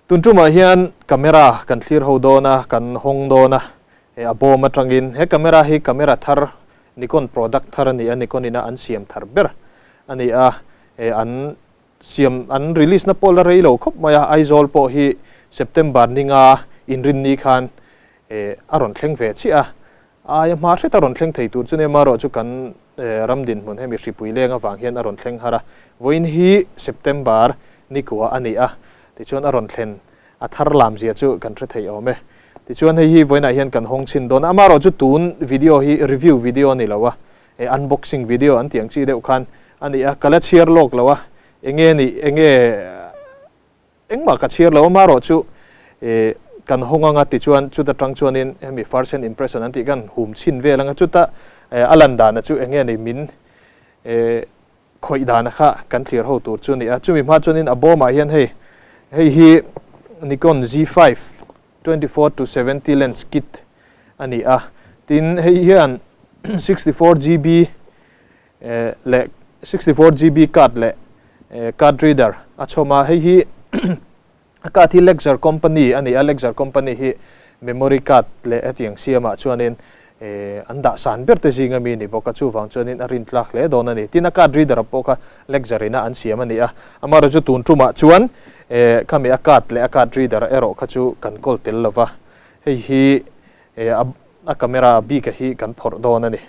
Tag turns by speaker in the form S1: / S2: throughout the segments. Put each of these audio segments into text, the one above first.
S1: tuntruma hian camera kan clear ho dona kan hong dona a bom atangin he camera hi camera thar Nikon product thar ani a Nikon ina an siam thar ber ani a an siam an release na pola reilo khop maya aizol po hi September ninga inrin ni khan aron thleng ve chi a ya ma se taron thleng thei tur chune maro chu kan ramdin mun hemi hripui lenga wang hian aron thleng hara voin hi September nikwa ani a ti chuan aron thlen a thar lam zia chu kan thre thei ome ti chuan hei hi voina hian kan hong chin don amaro chu tun video hi review video ni lawa unboxing video an tiang chi deuh khan ani a kala share lok lawa enge engma ka share lawa maro chu kan honga nga ti chuan chu ta tang chuan in hemi first hand impression an ti kan hum chin ve langa chu ta alanda na chu enge nei min khoi dana kha kan clear ho tur chu ni a chumi ma chuan in aboma hian hei hi Nikon Z5 24 to 70 lens kit ani a tin hei hian 64GB le 64GB card le card reader achoma hei hi ka thi lecture company ani a lecture company hi memory card le atiang siama chuanin anda san berte jinga mi ni boka chu wang chuanin arin tlak le don ani tin a card reader poka lecture ina an siam ani a amaro chu tun truma chuan kami a card le a card reader ero khachu kan kol tel lova hei hi a camera bi ka hi kan phor don ani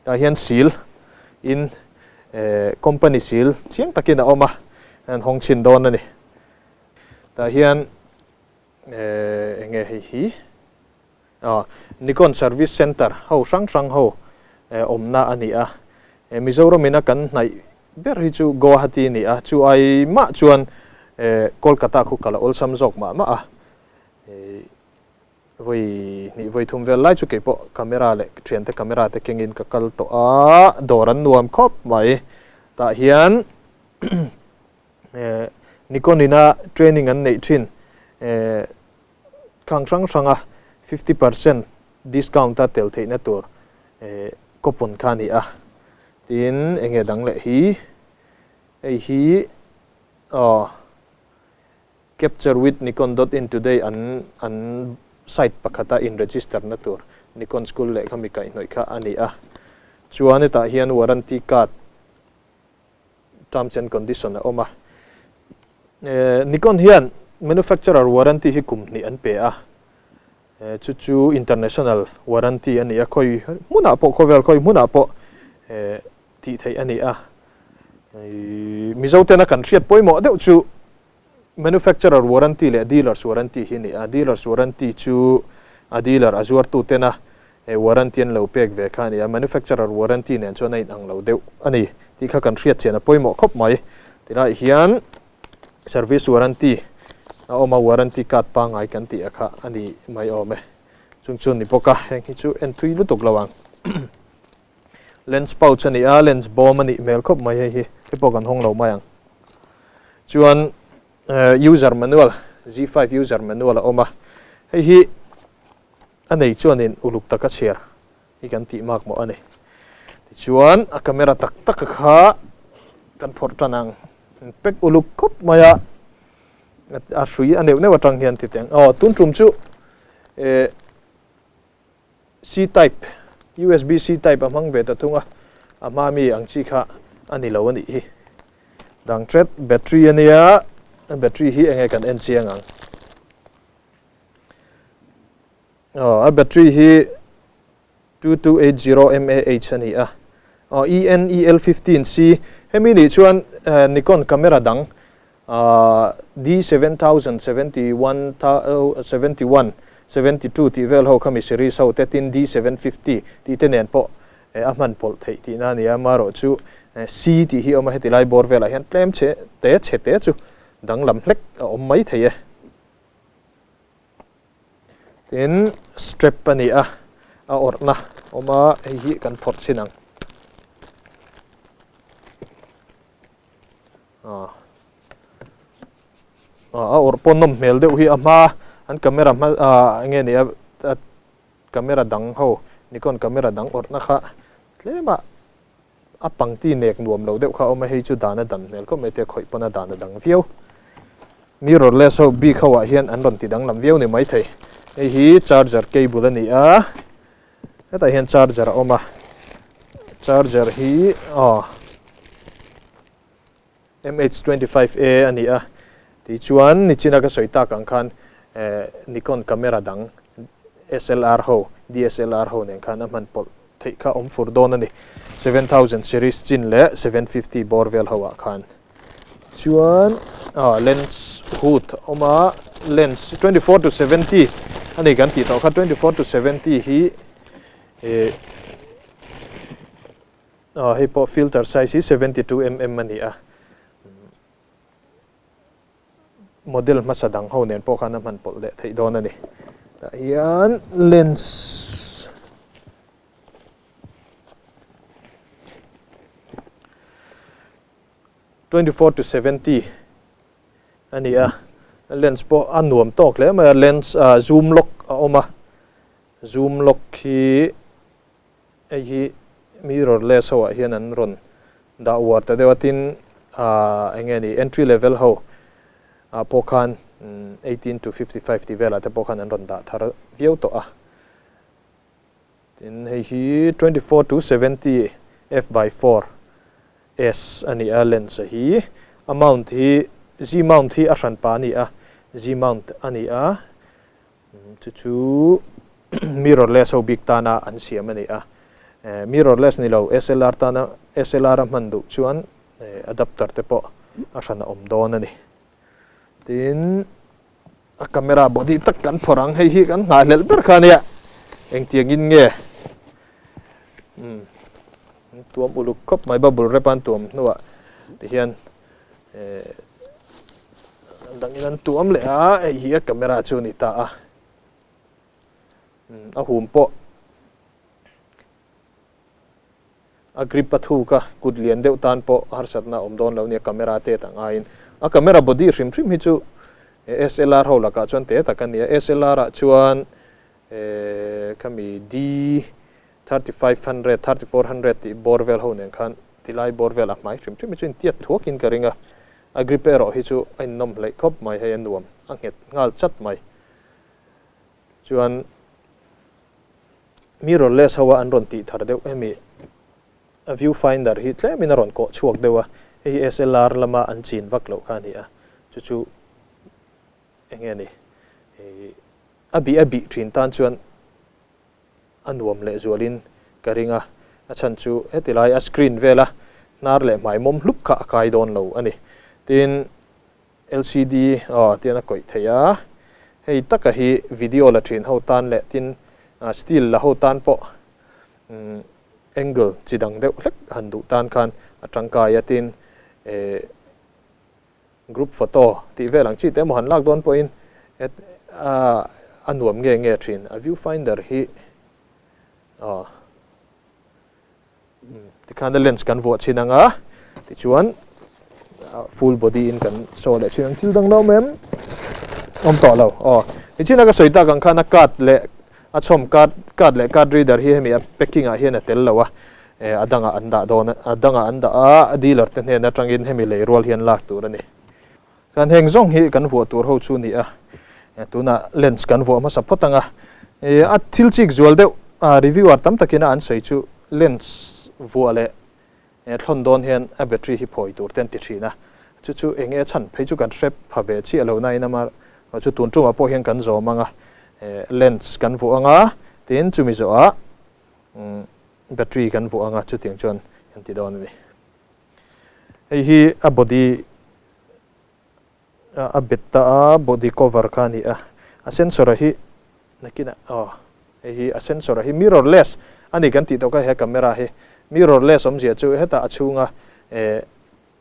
S1: ta hian seal in company seal chiang takina oma an hong chin don ani ta hian enge hi Nikon service center ho sang ho omna ani a Mizoram ina kan nai ber hi chu Guwahati ni a chu ai ma chuan Kolkata khu kala ol samjok ma a voi thum vel lai chu ke po camera le thian te camera te kengin ka kal to a doran nuam khop mai ta hian Nikon ina training an nei thin khang sanga 50% discount ta tel theina tur coupon khani a tin enge dang le hi ei hi capture with nikon.in today an site pakhata in register na tur Nikon school le khami kai noi kha ani a chuan ta hian warranty card terms and condition a oma Nikon hian manufacturer warranty hi kumni an pe a chu international warranty ani a khoi muna po khovel khoi muna po ti thei ani a Mizo tena kan riat poimo deuh chu manufacturer warranty le dealers warranty hi ni a dealers warranty chu a dealer azur tu tena warranty an lo pek ve khani a manufacturer warranty nen chu nei ang lo deuh ani ti kha kan riat chena poimo khop mai tira hian service warranty oma warranty card pa ngai kan ti akha ani mai ome chungchun ni poka heng hi chu entry lu tok lawang lens pouch ani a lens bomb ani mel khop mai hi te pokan hong lo mayang chuan user manual Z5 user manual oma hei hi anei chuanin uluk taka share hi kan ti mak mo ani chuan a camera tak tak kha kan phor tanang pek uluk khop maya a shui aneu ne watang hian ti teng tun trum chu C type USB C type amang ve ta thunga ama mi ang chi kha ani lo ani hi dang thread battery ania battery hi enge kan en chiang ang a battery hi 2280 mAh ani a ENEL15C hemi ni chuan Nikon camera dang D7000 71 72 ti vel ho khami series ho 13 D750 ti tenen po aman pol thei ti na ni amaro chu C ti hi oma hetilai bor vela hian tlem che te chu dang lam hlek om mai thei tin strap ani a orna oma hi kan phot sinang or ponom mel deuh hi ama an camera nge ni camera dang ho Nikon camera dang orna kha tlema apang ti nek nuam lo deuh kha oma hei chu dana dan mel ko mete khoi pona dana dang viau mirrorless ho big hawa hian an ron ti dang lam viau ni mai thei hi charger cable ani a heta hian charger oma charger hi MH25A ani a ti chuan ni china ka soita kang khan Nikon camera dang SLR ho DSLR ho nen khan man pol thei kha om fur don ani 7000 series chin le 750 borvel hawa khan chuan lens hood oma lens 24 to 70 ani kan ti to kha 24 to 70 hi hi po filter size hi 72 mm ani a model masadang ho nen po khana man pol de thei don ani ta hian lens (24 to 70) ani a lens po anuam tok le ma lens zoom lock oma zoom lock hi mirrorless ho hian an ron da war ta dewatin engeni entry level ho pokhan 18 to 55 ti vela te pokhan an ron da thar viau to a tin hi 24 to 70 f/4 s ani a lens hi amount hi z mount hi a hran pa ni a z mount ani a chu mirrorless ho big tana an siam ani a mirrorless ni lo SLR tana SLR mandu chuan adapter te po a hran om don ani tin a camera body tak kan phorang hei hi kan nga lel ber khania eng tiang in nge tuam uluk khop mai babul repan tuam nuwa ti hian danginan tuam le a hi camera chu ni ta a hum po a grip pathu ka kudlian deuh tan po harsatna omdon lo ni camera te tangain a camera body rim hi chu SLR ho laka chuan te takania SLR a chuan kami D 3500 3400 ti borvel ho nen khan tilai borvel a mai rim hi chuin tiat thuakin karinga a grip ero hi chu ain nom lei khop mai he anuam a nget ngal chat mai chuan mirrorless hawa an ron ti thar deuh emi a viewfinder hi tle min ron ko chuak dewa hi SLR lama an chin vak lo khani a chu engeni abi thin tan chuan anuam le zualin karinga a chan chu hetilai a screen vela nar le mai mom hlup kha kai don lo ani tin LCD tiana koi theya hei taka hi video la thin ho tan le tin still la ho tan po angle chidang deuh hlek handu tan khan atangka yatin group photo ti velang chi te mo han lak don po in anuam nge thin a viewfinder hi ti khan lens kan vo chinanga ti chuan full body in kan so le chin thil dang lo mem om to lo ti china ka soita kan khana kat le a chom card le card reader hi hemi a packing a hian a tel lawa adanga anda don adanga anda a dealer te ne na tangin hemi le rol hian lak tur ani kan heng zong hi kan vo tur ho chu ni a tuna lens kan vo ma sapotanga a thil chik zual deu reviewer tam takina an sei chu lens vo le thlon don hian a battery hi phoi tur ten ti thina chu enge chan phei chu kan strap phave chi alo nai na ma chu tun tu ma po hian kan zo manga lens kan vo anga tin chu mi zo a battery kan vo anga chu ting chon kan ti don ni hi a body a betta body cover khani a sensor hi nakina hi a sensor hi mirrorless ani kan ti to ka he camera hi mirrorless om zia chu heta achunga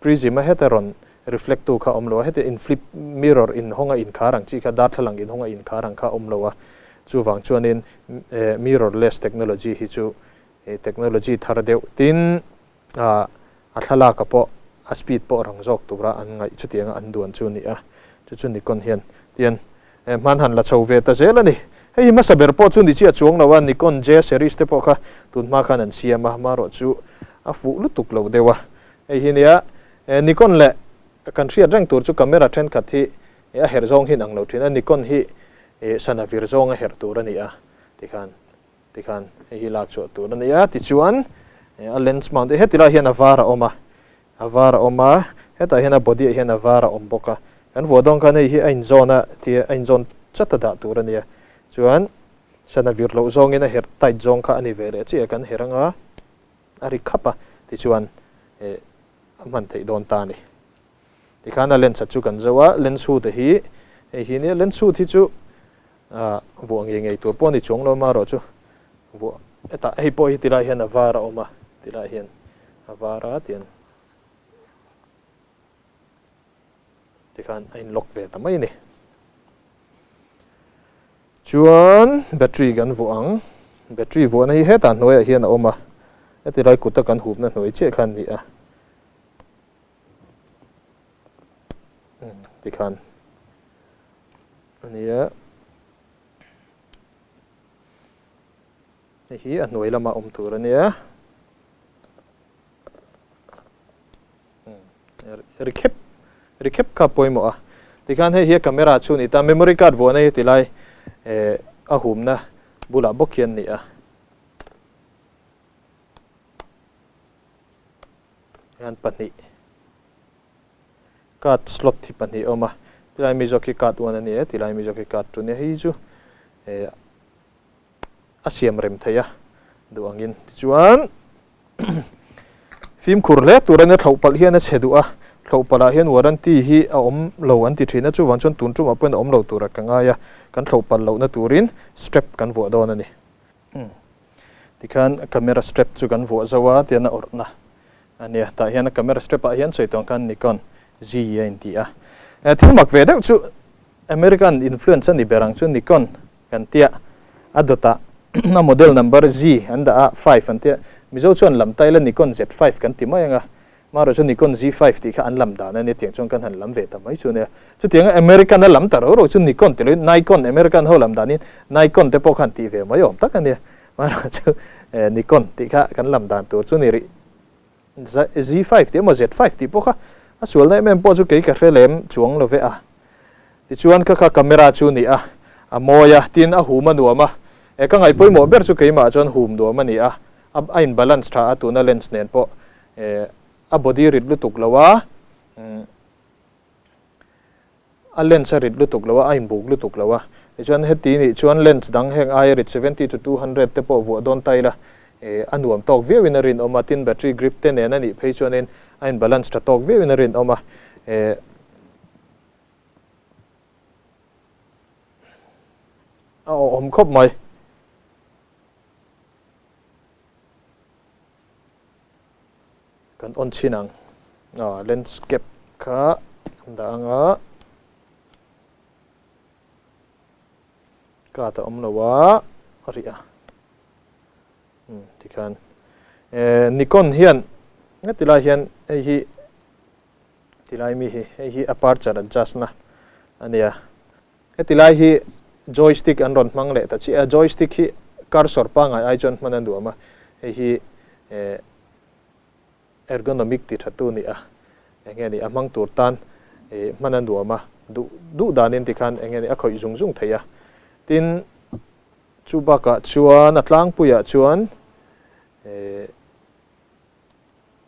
S1: prism heta ron reflect tu kha omlo heta in flip mirror in honga in kharang chi kha dar thalang in honga in kharang kha omlowa chu wang chuanin mirrorless technology hi chu technology thar deuh tin a thala ka po a speed po rang jok tura an ngai chutianga an duan chu ni chu Nikon hian tian man han la chho ve ta zelani hei ma saber po chu ni chi a chuang lawa Nikon J series te po kha tun ma khan an siama ma ro chu a fu lu tuk lo dewa hei hinia Nikon le kan thria rang tur chu camera trend khathi a her zong hin ang lo thin a Nikon hi sana vir zong a her tur ani a tikhan hi lak chu tur ani a ti chuan a lens mount hetila hian avara oma heta hian a body hian avara om boka kan vodong kan hi ein zona ti ein zon chata da tur ani a chuan sana vir lo zong in a her tight zong kha ani vele chi kan heranga ari khapa ti chuan man thei don ta ni tikhan a lens chu kan zawa lens hu te hi ni lens hu thi chu vuang ngei tur pon ni chong lo ma ro chu vu eta hei po hi tila hian avara oma tila hian avara tian tikhan ein lock ve tamai ni chuan battery kan vuang battery vuan hi heta noi hian oma etila kuta kan hup na noi che khan ni a tikhan ania hi a noi lama tur ania recap ka poimo a tikhan hi camera chu ni ta memory card vo nei tilai a humna bula bokhian ni a yan pani card slot thi pani oma tilai Mizo ki card one ani e tilai Mizo ki card tu ne hi chu asiam rem thaya duangin chuan film khurle turana thlopal hian a chedu a thlopala hian warranty hi a om lo an ti thina chu wanchon tun chu apen om lo tura kanga ya kan thlopal lo na turin strap kan vo don ani tikhan camera strap chu kan vo zawa tiana orna ania ta hian camera strap a hian soitong kan Nikon Z90 a thimak ve dang chu American influence ani berang chu Nikon kan tia adota na model number Z anda a 5 antia Mizo chuan lam taila Nikon Z5 kan ti mai anga maro chu Nikon Z5 ti kha an lam da na ne tiang chong kan han lam ve ta mai chu ne chu tiang American na lam tar ro chu Nikon ti Nikon American ho lam da ni Nikon te po khan ti ve mai om tak ani maro chu Nikon ti kha kan lam dan tur chu ni ri Z5 ti mo Z5 ti po kha asual na mem po chu ke ka relem chuang lo ve a ti chuan kha camera chu ni a moya tin a huma nuama ka ngai poi mo ber chu ke ma chon hum do mani a ab ain balance tha atuna lens nen po a body rid lu tuk lawa a lens rid lu tuk lawa ain buk lu tuk lawa chuan heti ni chuan lens dang heng ai rid 70 to 200 te po vo don taila anuam tok ve winarin oma tin battery grip te ne na ni phei chuan in ain balance tha tok ve winarin oma om khop mai kan on chinang landscape kha danga ka ta omlawa aria tikhan Nikon hian ngatila hian hi tilai mi hi aperture adjust na ania hetilai hi joystick an ron mang le ta chi a joystick hi cursor pa ngai ai chon manan du ama hi ergonomic ti thatu ni a enge ni amang tur tan manan du ama du danin ti khan enge ni a khoi zung zung theya tin chubaka chuan atlang puya chuan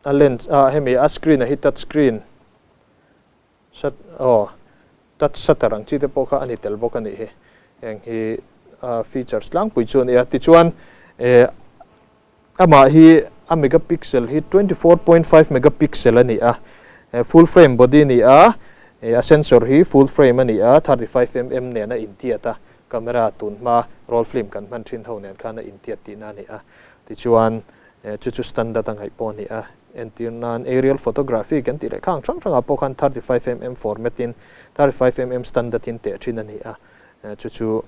S1: a lens hemi a screen a hit touch screen sat touch shutter ang chi te poka ani tel boka ni he eng hi features lang pui chuan ya ti chuan ama hi a megapixel hi 24.5 megapixel ani a full frame body ni a sensor hi full frame ani a 35 mm ne na intiata camera tun ma roll film kan man thin ho nen khana intiat ti na ni a ti chuan chu standard ang hai pon ni a non aerial photography kan ti le khang chang chang apo khan 35 mm format in 35 mm standard in te thin ani a chu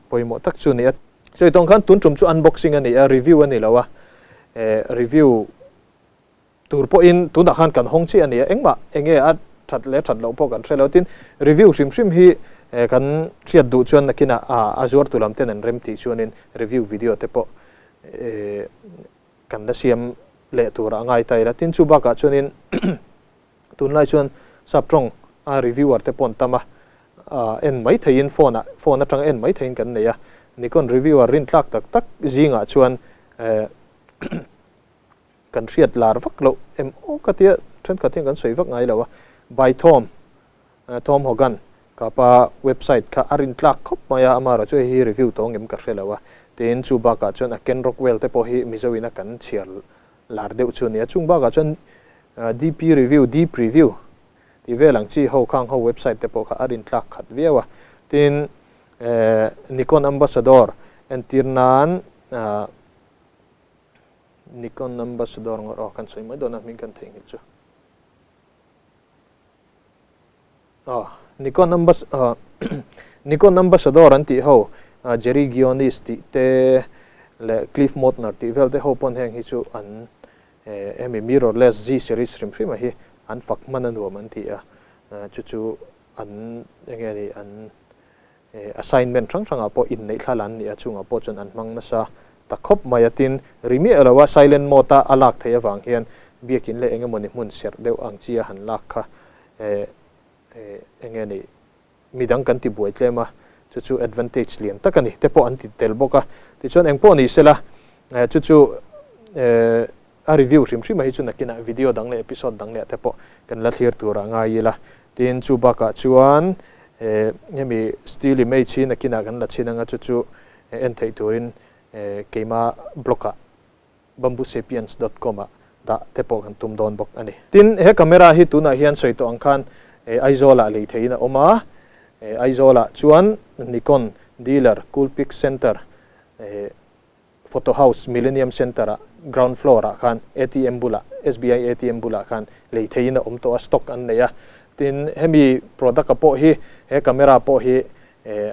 S1: poimo tak chu ni a so tong khan tun chum chu unboxing ani a review ani lawa review tur po in tu da khan kan hong chi ani engma enge a that lo po kan thelo tin review sim hi kan thiat du chuan nakina azur tulam ten an rem ti chuanin review video te po kan da siam le tura ngai tai la tin chu ba ka chuanin tun lai chuan saprong a reviewer te pon tama en mai thein phone atang en mai thein kan neya Nikon review rin tlak tak tak zinga chuan kan riat lar vak lo katia thren katin kan soi vak ngai lo by Tom Hogan kapa website ka arin tlak khop maya amara chu hi review to ngem ka hrelawa tin chu ba ka chuan a Ken Rockwell te po hi Mizo ina kan chiar lar deuh chu nia chung ba ka chuan deep review ti velang chi ho khang ho website te po kha arin tlak khat viawa tin Nikon ambassador en tirnan Nikon ambassador ngor kan soi mai dona min kan theng chu Nikon ambassador anti ho Jerry Gionis ti te le Cliff Motner ti vel te ho pon heng hi chu an emi mirrorless Z series rim hi an fakman an wo man ti chu an engeni an assignment thang apo in nei thalan ni achunga po chon an mang na sa takhop mayatin rimi alawa silent mota alak thei awang hian biakin le engemoni mun ser deu ang chia han lak kha engeni midang kan ti buai tlema chu advantage lian takani te po anti tel boka ti chon engpo ni sela chu a review rim hi chu nakina video dang le episode dang le te po kan la thlir tura ngai la tin chu baka chuan hemi steel image hi nakina kan la chinanga chu en thei turin keima bloka bambusapiens.com da te po kan tum don bok ani tin he camera hi tuna hian soi to angkhan aizola le theina oma aizola chuan Nikon dealer Coolpix Center photo house Millennium Center ground floor khan ATM bula SBI ATM bula khan le theina to stock an neya tin hemi product apo hi he camera po hi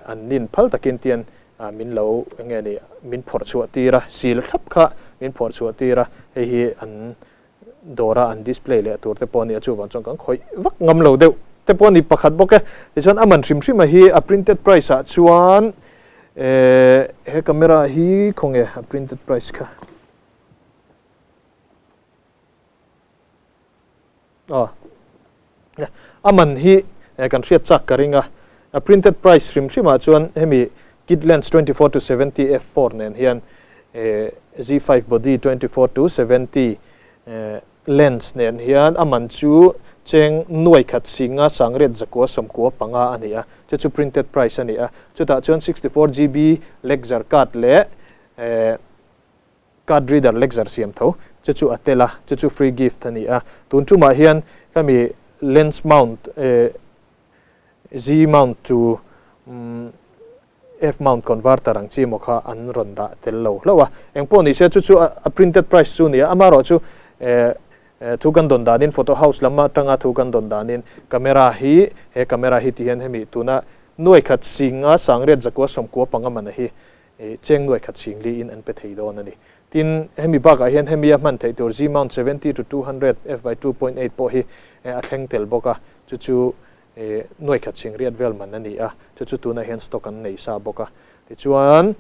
S1: an nin phal takin tian min lo ngeni min phor chu tira sil thap kha min phor chu tira hi an dora an display le tur te poni achu wan chong kan khoi vak ngam lo deu te poni pakhat boke ti chon aman thrim hi a printed price a chuan he camera hi khonge a printed price kha aman hi kan riat chak karinga a printed price thrim a chuan hemi kit lens 24 to 70 f4 nen hian Z5 body 24 to 70 lens nen hian aman chu cheng nuai khat singa sangret zakwa somkwa panga ania chu printed price ania chuta chuan 64 GB lecture card le card reader lecture siam tho chu atela chu free gift ania tun chuma hian kami lens mount Z mount to F mount converter ang chi mokha an ronda tello lawa engpo ni se chu a printed price chu ni amaro chu thukan don danin photo house lama tanga thukan don danin camera hi tian hemi tuna noi khat singa sangret zakwa somkwa pangamana hi cheng noi khat singli in an pe thei don ani tin hemi ba ka hian hemi man thei tur Z mount 70 to 200 f by 2.8 po hi a thleng tel boka chu noi khat sing riat vel man ani chu tuna hian stock an nei sa boka ti chuan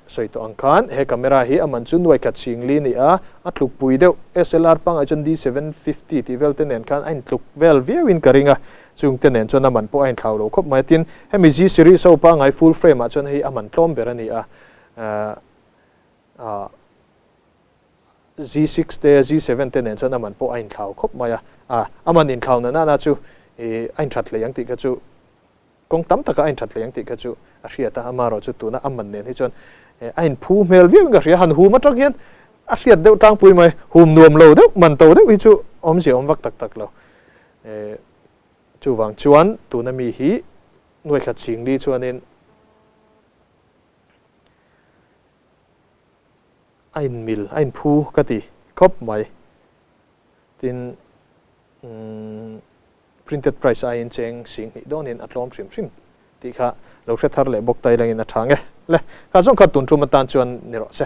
S1: soi to angkhan he camera hi aman chu noi khat sing li ni hlawkpui deuh SLR pang achon D750 ti vel ten en khan ain tluk vel viewin karinga chung ten en chon aman po ain thlau lo khop mai tin hemi Z series so pa ngai full frame a chon hi aman tlom ber ani Z6 te Z7 ten en chon aman po ain thlau khop mai aman in thlau na chu ain that le yang ti ka chu kong tam taka ain that le yang ti ka chu a hriata amaro chu tuna aman nen hi chon ain phu mel viewin ka hria han hu ma tak hian a hriat deuh tang pui mai hum nuam lo deuh man to deuh hi chu om si om vak tak lo chu wang chuan tuna mi hi noi khat sing li chuanin ain phu ka ti khop mai tin printed price ain cheng sing hi donin atlom shrim ti kha lo hre thar le bok tai langin a thange le ka jong kha tun chu matan chuan ni ro se